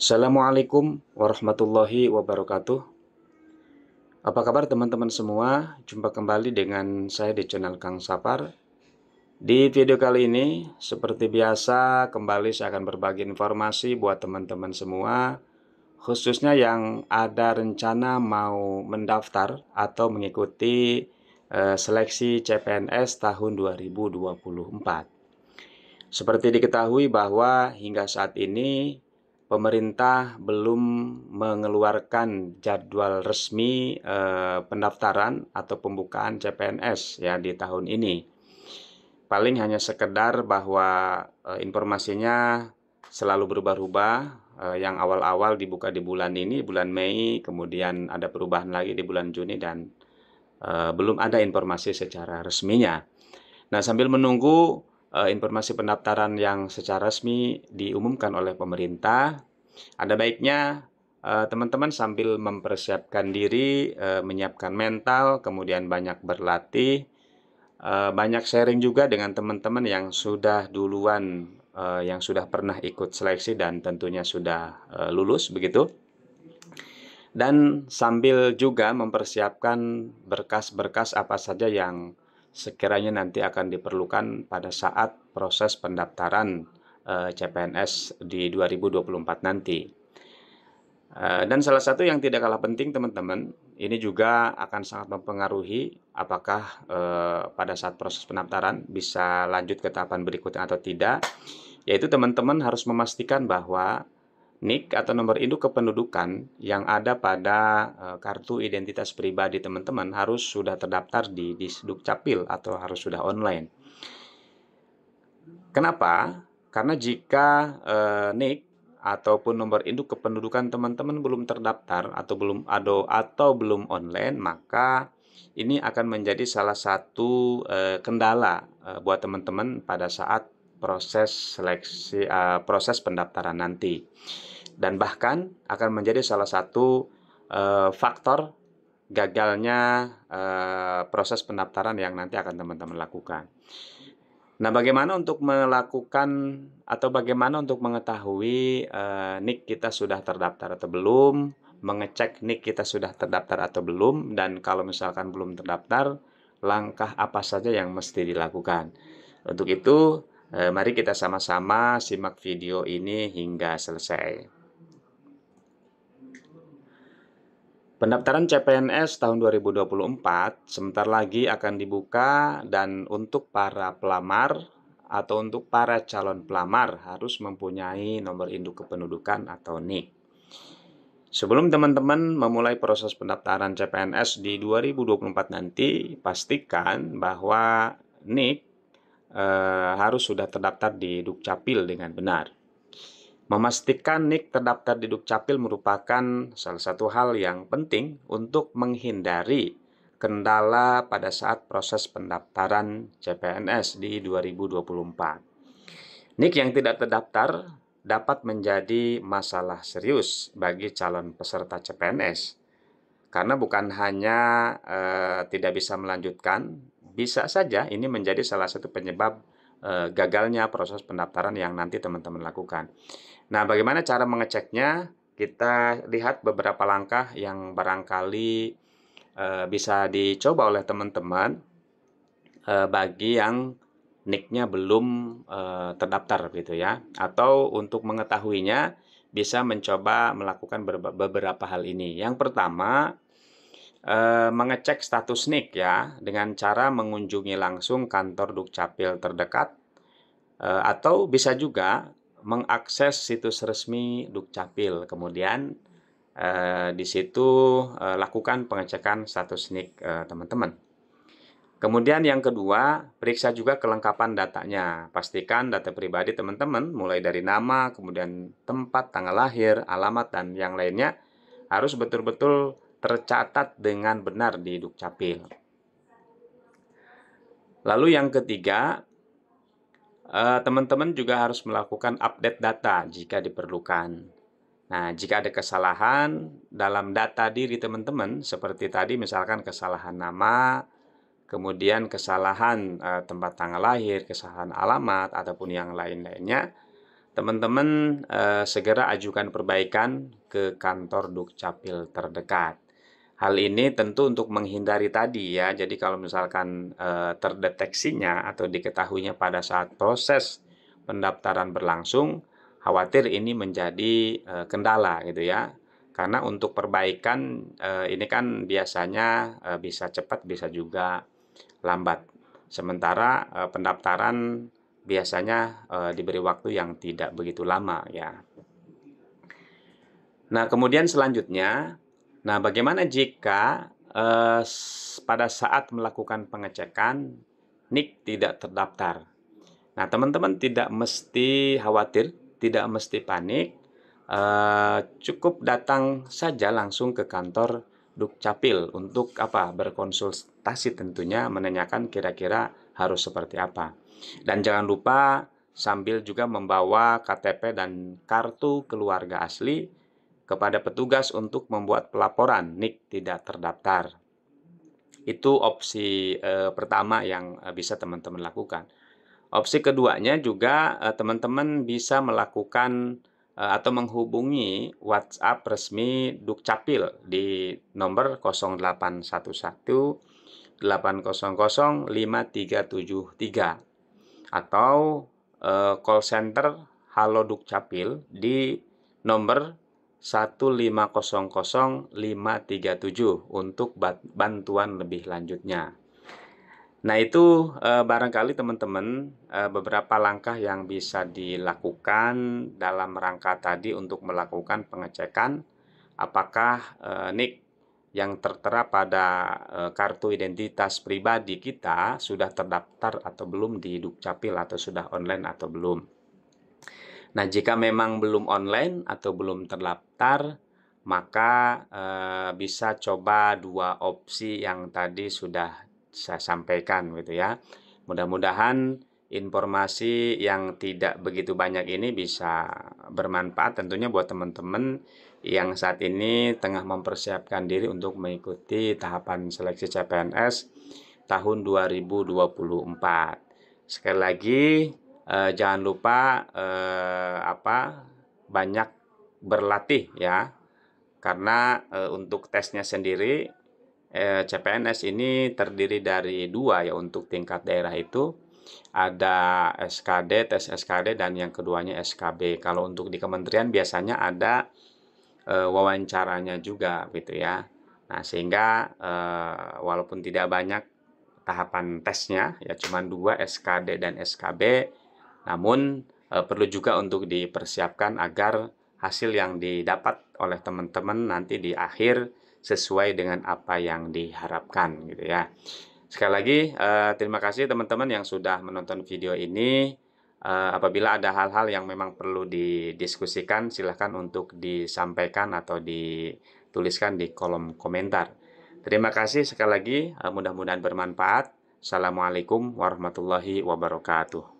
Assalamualaikum warahmatullahi wabarakatuh. Apa kabar teman-teman semua? Jumpa kembali dengan saya di channel Kang Sapar. Di video kali ini, seperti biasa, kembali saya akan berbagi informasi buat teman-teman semua, khususnya yang ada rencana mau mendaftar atau mengikuti seleksi CPNS tahun 2024. Seperti diketahui bahwa hingga saat ini pemerintah belum mengeluarkan jadwal resmi pendaftaran atau pembukaan CPNS ya di tahun ini. Paling hanya sekedar bahwa informasinya selalu berubah-ubah. Yang awal-awal dibuka di bulan ini, bulan Mei, kemudian ada perubahan lagi di bulan Juni dan belum ada informasi secara resminya. Nah, sambil menunggu informasi pendaftaran yang secara resmi diumumkan oleh pemerintah, ada baiknya teman-teman sambil mempersiapkan diri, menyiapkan mental, kemudian banyak berlatih, banyak sharing juga dengan teman-teman yang sudah duluan, yang sudah pernah ikut seleksi dan tentunya sudah lulus begitu. Dan sambil juga mempersiapkan berkas-berkas apa saja yang sekiranya nanti akan diperlukan pada saat proses pendaftaran CPNS di 2024 nanti. Dan salah satu yang tidak kalah penting teman-teman, ini juga akan sangat mempengaruhi apakah pada saat proses pendaftaran bisa lanjut ke tahapan berikutnya atau tidak, yaitu teman-teman harus memastikan bahwa NIK atau nomor induk kependudukan yang ada pada kartu identitas pribadi teman-teman harus sudah terdaftar di Dukcapil atau harus sudah online. Kenapa? Karena jika NIK ataupun nomor induk kependudukan teman-teman belum terdaftar atau belum online, maka ini akan menjadi salah satu kendala buat teman-teman pada saat proses seleksi proses pendaftaran nanti. Dan bahkan akan menjadi salah satu faktor gagalnya proses pendaftaran yang nanti akan teman-teman lakukan. Nah, bagaimana untuk melakukan atau bagaimana untuk mengetahui NIK kita sudah terdaftar atau belum, mengecek NIK kita sudah terdaftar atau belum, dan kalau misalkan belum terdaftar, langkah apa saja yang mesti dilakukan. Untuk itu, mari kita sama-sama simak video ini hingga selesai. Pendaftaran CPNS tahun 2024 sebentar lagi akan dibuka, dan untuk para pelamar atau untuk para calon pelamar harus mempunyai nomor induk kependudukan atau NIK. Sebelum teman-teman memulai proses pendaftaran CPNS di 2024 nanti, pastikan bahwa NIK harus sudah terdaftar di Dukcapil dengan benar. Memastikan NIK terdaftar di Dukcapil merupakan salah satu hal yang penting untuk menghindari kendala pada saat proses pendaftaran CPNS di 2024. NIK yang tidak terdaftar dapat menjadi masalah serius bagi calon peserta CPNS. Karena bukan hanya tidak bisa melanjutkan, bisa saja ini menjadi salah satu penyebab gagalnya proses pendaftaran yang nanti teman-teman lakukan. Nah, bagaimana cara mengeceknya? Kita lihat beberapa langkah yang barangkali bisa dicoba oleh teman-teman bagi yang NIK-nya belum terdaftar gitu ya. Atau untuk mengetahuinya bisa mencoba melakukan beberapa hal ini. Yang pertama, mengecek status NIK ya dengan cara mengunjungi langsung kantor Dukcapil terdekat, atau bisa juga mengakses situs resmi Dukcapil. Kemudian di situ lakukan pengecekan status NIK teman-teman. Kemudian yang kedua, periksa juga kelengkapan datanya. Pastikan data pribadi teman-teman mulai dari nama, kemudian tempat, tanggal lahir, alamat, dan yang lainnya harus betul-betul tercatat dengan benar di Dukcapil. Lalu yang ketiga, teman-teman juga harus melakukan update data jika diperlukan. Nah, jika ada kesalahan dalam data diri teman-teman, seperti tadi misalkan kesalahan nama, kemudian kesalahan tempat tanggal lahir, kesalahan alamat, ataupun yang lain-lainnya, teman-teman segera ajukan perbaikan ke kantor Dukcapil terdekat. Hal ini tentu untuk menghindari tadi ya, jadi kalau misalkan terdeteksinya atau diketahuinya pada saat proses pendaftaran berlangsung, khawatir ini menjadi kendala gitu ya. Karena untuk perbaikan ini kan biasanya bisa cepat, bisa juga lambat. Sementara pendaftaran biasanya diberi waktu yang tidak begitu lama ya. Nah, kemudian selanjutnya, nah bagaimana jika pada saat melakukan pengecekan NIK tidak terdaftar? Nah, teman-teman tidak mesti khawatir, tidak mesti panik, cukup datang saja langsung ke kantor Dukcapil untuk apa? Berkonsultasi tentunya, menanyakan kira-kira harus seperti apa. Dan jangan lupa sambil juga membawa KTP dan kartu keluarga asli kepada petugas untuk membuat pelaporan NIK tidak terdaftar. Itu opsi pertama yang bisa teman-teman lakukan. Opsi keduanya juga teman-teman bisa melakukan atau menghubungi WhatsApp resmi Dukcapil di nomor 0811 800 5373 atau call center Halo Dukcapil di nomor 1500537 untuk bantuan lebih lanjutnya. Nah, itu barangkali teman-teman beberapa langkah yang bisa dilakukan dalam rangka tadi untuk melakukan pengecekan apakah NIK yang tertera pada kartu identitas pribadi kita sudah terdaftar atau belum di Dukcapil atau sudah online atau belum. Nah, jika memang belum online atau belum terdaftar, maka bisa coba dua opsi yang tadi sudah saya sampaikan gitu ya. Mudah-mudahan informasi yang tidak begitu banyak ini bisa bermanfaat tentunya buat teman-teman yang saat ini tengah mempersiapkan diri untuk mengikuti tahapan seleksi CPNS tahun 2024. Sekali lagi jangan lupa banyak berlatih ya. Karena untuk tesnya sendiri CPNS ini terdiri dari dua ya untuk tingkat daerah itu ada SKD, tes SKD dan yang keduanya SKB. Kalau untuk di kementerian biasanya ada wawancaranya juga gitu ya. Nah, sehingga walaupun tidak banyak tahapan tesnya ya cuma dua SKD dan SKB, namun perlu juga untuk dipersiapkan agar hasil yang didapat oleh teman-teman nanti di akhir sesuai dengan apa yang diharapkan gitu ya. Sekali lagi terima kasih teman-teman yang sudah menonton video ini. Apabila ada hal-hal yang memang perlu didiskusikan, silahkan untuk disampaikan atau dituliskan di kolom komentar. Terima kasih sekali lagi, mudah-mudahan bermanfaat. Assalamualaikum warahmatullahi wabarakatuh.